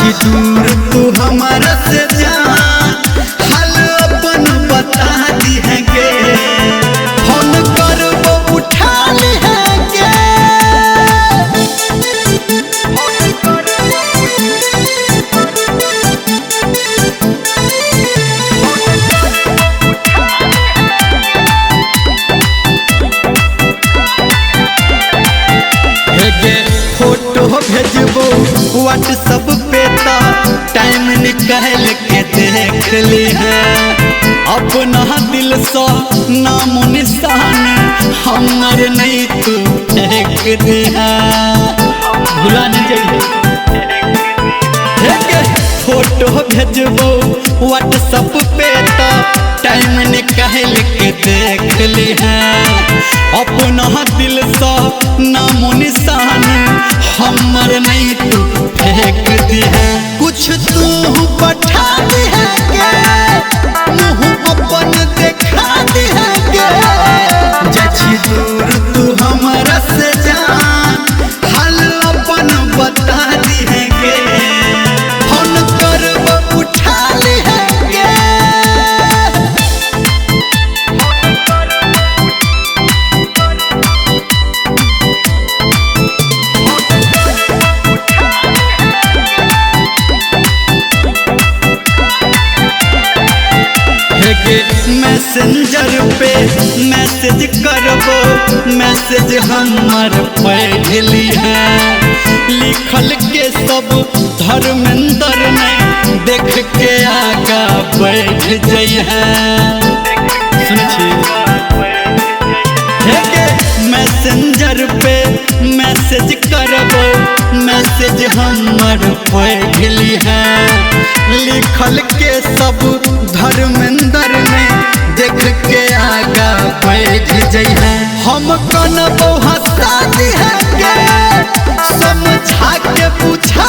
जाछी दूर तू हमारा से जान, हाल अपन बता दी है गे, फोन करबो उठा ली है गे। फोटो भेजबो व्हाट्सएप पे तो टाइम निकाल के देख ली है, अपना दिल से नाम निशान हमारे नहीं तू देख दे है, भुला नहीं जाइए। फोटो भेजबो व्हाट्सएप पे तो टाइम निकाल के देख ली है, अपना दिल से नाम निशान हमर नहीं तू फेंक दी है। कुछ तू पठा दी है गे, मुँह अपन देखा दी है गे, जाछी दूर तू हमारा से जान, हाल अपन बता दी है गे, फोन करब उठा ली है गे। मैसेंजर पे मैसेज करबो, मैसेज हमर पढ़ ली है, लिखल के सब धर्मेंद्र ने देख के आगा बैठ जाइ है। मैसेंजर पे मैसेज करबो, मैसेज हमर पढ़ ली है, लिखल के सब धर्मेंद्र ने देख के आगा बैठ जाइ है। हम कनबो हंसा दी है गे, समझा के पूछा